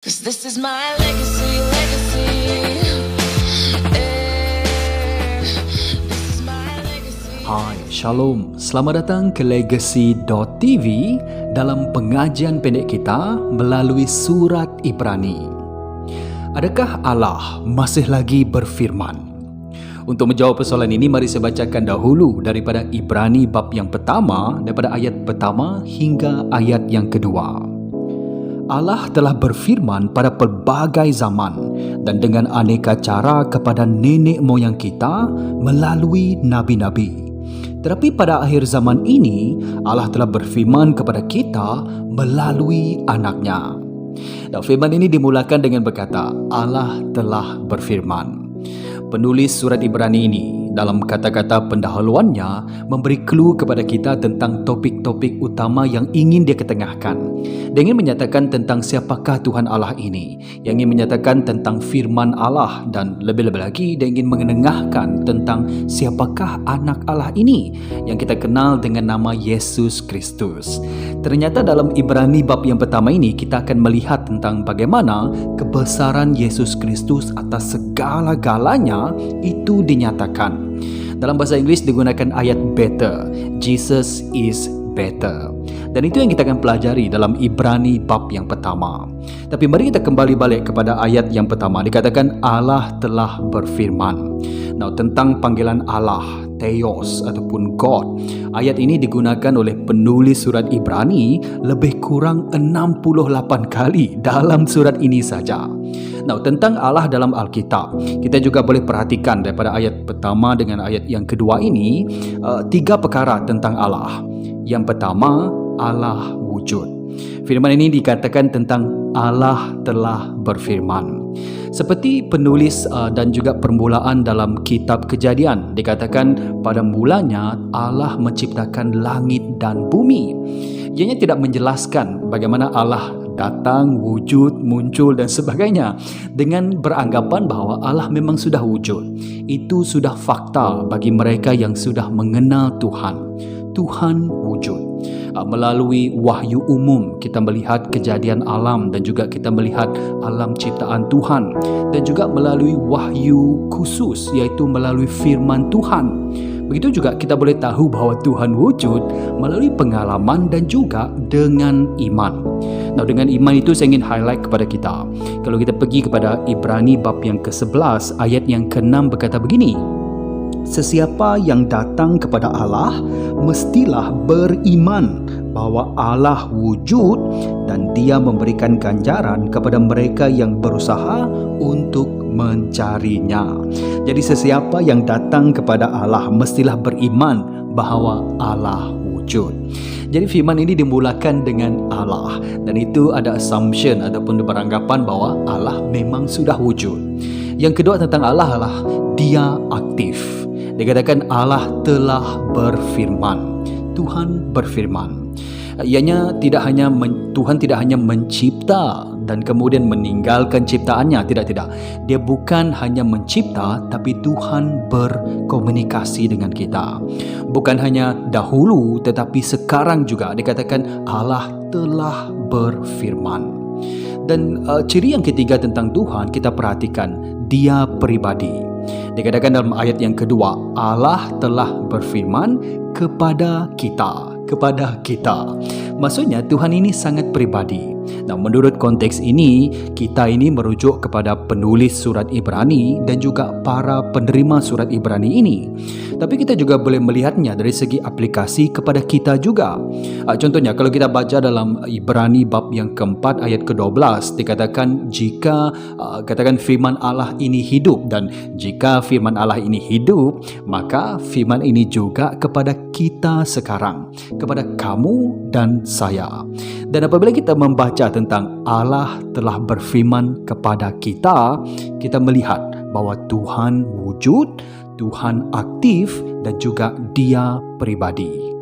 'Cause this is my legacy, legacy. This is my legacy. Hai, Shalom. Selamat datang ke Legacy.tv dalam pengajian pendek kita melalui surat Ibrani. Adakah Allah masih lagi berfirman? Untuk menjawab persoalan ini, mari saya bacakan dahulu daripada Ibrani bab yang pertama, daripada ayat pertama hingga ayat yang kedua. Allah telah berfirman pada pelbagai zaman dan dengan aneka cara kepada nenek moyang kita melalui nabi-nabi. Tetapi pada akhir zaman ini, Allah telah berfirman kepada kita melalui anaknya. Dan firman ini dimulakan dengan berkata, Allah telah berfirman. Penulis surat Ibrani ini dalam kata-kata pendahuluannya memberi clue kepada kita tentang topik-topik utama yang ingin dia ketengahkan. Dia ingin menyatakan tentang siapakah Tuhan Allah ini, yang ingin menyatakan tentang firman Allah, dan lebih-lebih lagi dia ingin mengenengahkan tentang siapakah anak Allah ini yang kita kenal dengan nama Yesus Kristus. Ternyata dalam Ibrani bab yang pertama ini kita akan melihat tentang bagaimana kebesaran Yesus Kristus atas segala-galanya itu dinyatakan. Dalam bahasa Inggeris digunakan ayat better. Jesus is better. Dan itu yang kita akan pelajari dalam Ibrani bab yang pertama. Tapi mari kita kembali balik kepada ayat yang pertama. Dikatakan Allah telah berfirman. Nah, tentang panggilan Allah, Theos ataupun God, ayat ini digunakan oleh penulis surat Ibrani lebih kurang 68 kali dalam surat ini saja. Nah, tentang Allah dalam Alkitab, kita juga boleh perhatikan daripada ayat pertama dengan ayat yang kedua ini, tiga perkara tentang Allah. Yang pertama, Allah wujud. Firman ini dikatakan tentang Allah telah berfirman. Seperti penulis dan juga permulaan dalam kitab Kejadian, dikatakan pada mulanya Allah menciptakan langit dan bumi. Ianya tidak menjelaskan bagaimana Allah datang, wujud, muncul dan sebagainya dengan beranggapan bahwa Allah memang sudah wujud. Itu sudah fakta bagi mereka yang sudah mengenal Tuhan. Tuhan wujud. Melalui wahyu umum kita melihat kejadian alam dan juga kita melihat alam ciptaan Tuhan, dan juga melalui wahyu khusus iaitu melalui firman Tuhan. Begitu juga kita boleh tahu bahwa Tuhan wujud melalui pengalaman dan juga dengan iman. Nah, dengan iman itu saya ingin highlight kepada kita. Kalau kita pergi kepada Ibrani bab yang ke-11 ayat yang ke-6 berkata begini, sesiapa yang datang kepada Allah mestilah beriman bahwa Allah wujud dan Dia memberikan ganjaran kepada mereka yang berusaha untuk mencarinya. Jadi sesiapa yang datang kepada Allah mestilah beriman bahwa Allah wujud. Jadi firman ini dimulakan dengan Allah, dan itu ada assumption ataupun beranggapan bahwa Allah memang sudah wujud. Yang kedua tentang Allah adalah Dia aktif. Dikatakan Allah telah berfirman. Tuhan berfirman. Ianya Tuhan tidak hanya mencipta dan kemudian meninggalkan ciptaannya. Tidak. Dia bukan hanya mencipta, tapi Tuhan berkomunikasi dengan kita. Bukan hanya dahulu, tetapi sekarang juga dikatakan Allah telah berfirman. Dan ciri yang ketiga tentang Tuhan kita perhatikan, Dia pribadi. Dikatakan dalam ayat yang kedua, Allah telah berfirman kepada kita. Maksudnya Tuhan ini sangat pribadi. Nah, menurut konteks ini, kita ini merujuk kepada penulis surat Ibrani dan juga para penerima surat Ibrani ini. Tapi kita juga boleh melihatnya dari segi aplikasi kepada kita juga. Contohnya, kalau kita baca dalam Ibrani bab yang keempat ayat ke-12, dikatakan jika katakan firman Allah ini hidup, dan jika firman Allah ini hidup, maka firman ini juga kepada kita sekarang, kepada kamu dan saya. Dan apabila kita membaca tentang Allah telah berfirman kepada kita, kita melihat bahwa Tuhan wujud, Tuhan aktif dan juga Dia pribadi.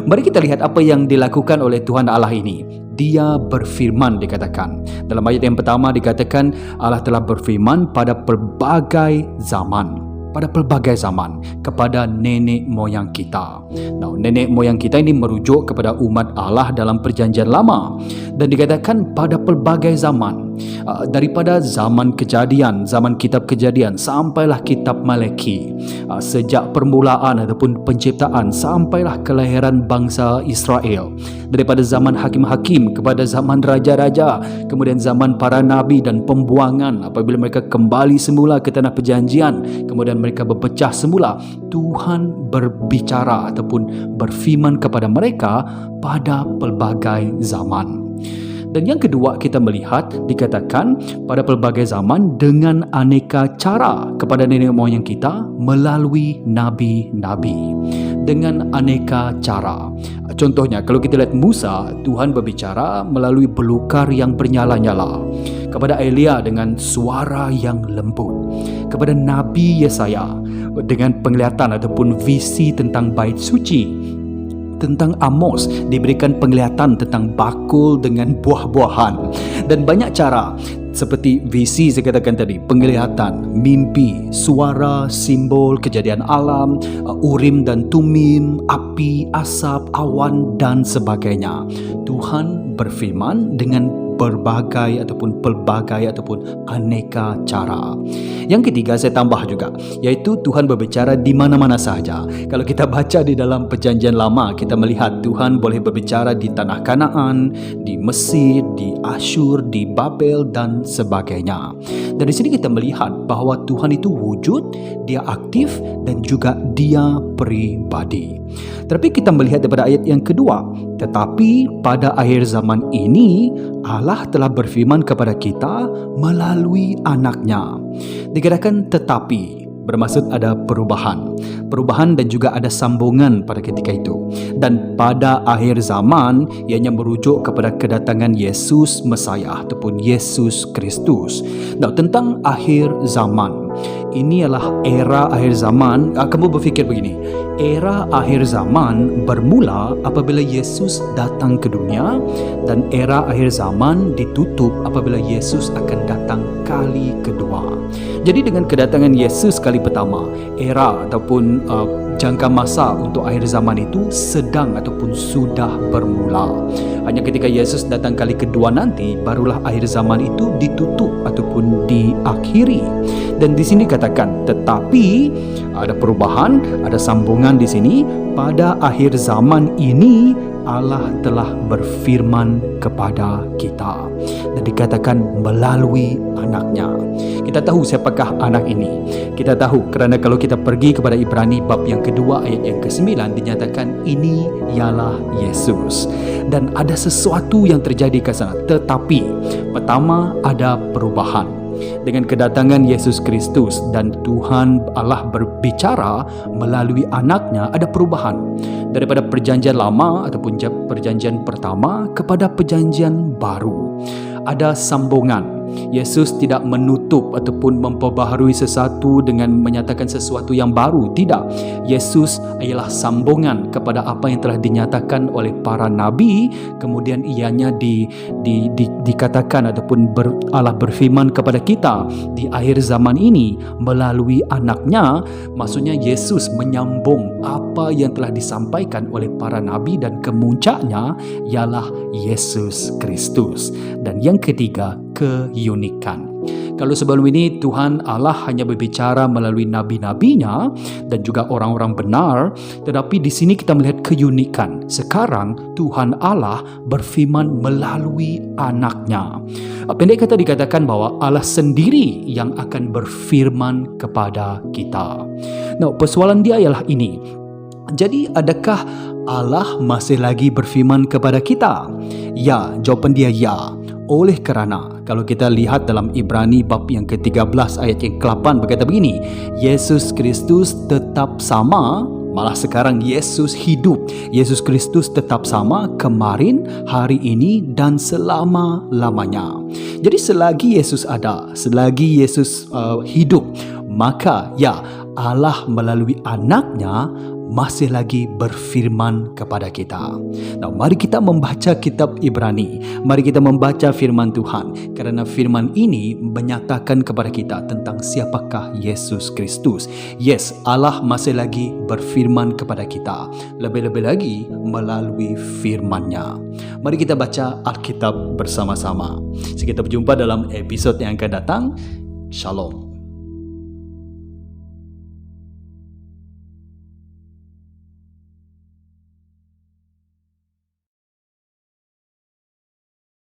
Mari kita lihat apa yang dilakukan oleh Tuhan Allah ini. Dia berfirman dikatakan. Dalam ayat yang pertama dikatakan Allah telah berfirman pada pelbagai zaman. pada pelbagai zaman kepada nenek moyang kita. Nah, nenek moyang kita ini merujuk kepada umat Allah dalam perjanjian lama dan dikatakan pada pelbagai zaman. Daripada zaman Kejadian, zaman kitab Kejadian sampailah kitab Malaki, sejak permulaan ataupun penciptaan sampailah kelahiran bangsa Israel, daripada zaman hakim-hakim kepada zaman raja-raja, kemudian zaman para nabi dan pembuangan apabila mereka kembali semula ke tanah perjanjian, kemudian mereka berpecah semula. Tuhan berbicara ataupun berfirman kepada mereka pada pelbagai zaman. Dan yang kedua, kita melihat dikatakan pada pelbagai zaman dengan aneka cara kepada nenek moyang kita melalui nabi-nabi. Dengan aneka cara. Contohnya, kalau kita lihat Musa, Tuhan berbicara melalui belukar yang bernyala-nyala. Kepada Elia dengan suara yang lembut. Kepada Nabi Yesaya dengan penglihatan ataupun visi tentang bait suci. Tentang Amos diberikan penglihatan tentang bakul dengan buah-buahan. Dan banyak cara seperti visi saya katakan tadi, penglihatan, mimpi, suara, simbol, kejadian alam, urim dan tumim, api, asap, awan dan sebagainya. Tuhan berfirman dengan berbagai ataupun pelbagai ataupun aneka cara. Yang ketiga saya tambah juga, yaitu Tuhan berbicara di mana-mana sahaja. Kalau kita baca di dalam perjanjian lama, kita melihat Tuhan boleh berbicara di tanah Kanaan, di Mesir, di Asyur, di Babel dan sebagainya. Dan di sini kita melihat bahawa Tuhan itu wujud, dia aktif dan juga dia pribadi. Tapi kita melihat daripada ayat yang kedua, tetapi pada akhir zaman ini Allah telah berfirman kepada kita melalui anaknya. Dikatakan tetapi, bermaksud ada perubahan dan juga ada sambungan pada ketika itu. Dan pada akhir zaman, ianya merujuk kepada kedatangan Yesus Mesias ataupun Yesus Kristus. Nah, tentang akhir zaman, ini adalah era akhir zaman. Kamu berfikir begini, era akhir zaman bermula apabila Yesus datang ke dunia, dan era akhir zaman ditutup apabila Yesus akan datang kali kedua. Jadi dengan kedatangan Yesus kali pertama, era ataupun jangka masa untuk akhir zaman itu sedang ataupun sudah bermula. Hanya ketika Yesus datang kali kedua nanti, barulah akhir zaman itu ditutup ataupun diakhiri. Dan di sini katakan tetapi ada perubahan, ada sambungan di sini. Pada akhir zaman ini Allah telah berfirman kepada kita, dan dikatakan melalui anaknya. Kita tahu siapakah anak ini. Kita tahu kerana kalau kita pergi kepada Ibrani bab yang kedua ayat yang ke-9, dinyatakan ini ialah Yesus. Dan ada sesuatu yang terjadi ke sana. Tetapi pertama ada perubahan. Dengan kedatangan Yesus Kristus dan Tuhan Allah berbicara melalui anaknya, ada perubahan daripada perjanjian lama ataupun perjanjian pertama kepada perjanjian baru. Ada sambungan. Yesus tidak menutup ataupun memperbaharui sesuatu dengan menyatakan sesuatu yang baru. Tidak. Yesus ialah sambungan kepada apa yang telah dinyatakan oleh para nabi. Kemudian ianya dikatakan ataupun Allah berfirman kepada kita di akhir zaman ini melalui anaknya. Maksudnya Yesus menyambung apa yang telah disampaikan oleh para nabi, dan kemuncaknya ialah Yesus Kristus. Dan yang ketiga, keunikan. Kalau sebelum ini Tuhan Allah hanya berbicara melalui nabi-nabinya dan juga orang-orang benar, tetapi di sini kita melihat keunikan. Sekarang Tuhan Allah berfirman melalui anaknya. Pendek kata dikatakan bahawa Allah sendiri yang akan berfirman kepada kita. Nah, persoalan dia ialah ini. Jadi adakah Allah masih lagi berfirman kepada kita? Ya, jawapan dia ya. Oleh kerana kalau kita lihat dalam Ibrani bab yang ke-13 ayat yang ke-8 berkata begini, Yesus Kristus tetap sama, malah sekarang Yesus hidup. Yesus Kristus tetap sama kemarin, hari ini dan selama-lamanya. Jadi selagi Yesus ada, selagi Yesus hidup, maka ya Allah melalui anaknya masih lagi berfirman kepada kita. Nah, mari kita membaca kitab Ibrani. Mari kita membaca firman Tuhan, kerana firman ini menyatakan kepada kita tentang siapakah Yesus Kristus. Yes, Allah masih lagi berfirman kepada kita, lebih-lebih lagi melalui firman-Nya. Mari kita baca Alkitab bersama-sama. Kita berjumpa dalam episod yang akan datang. Shalom.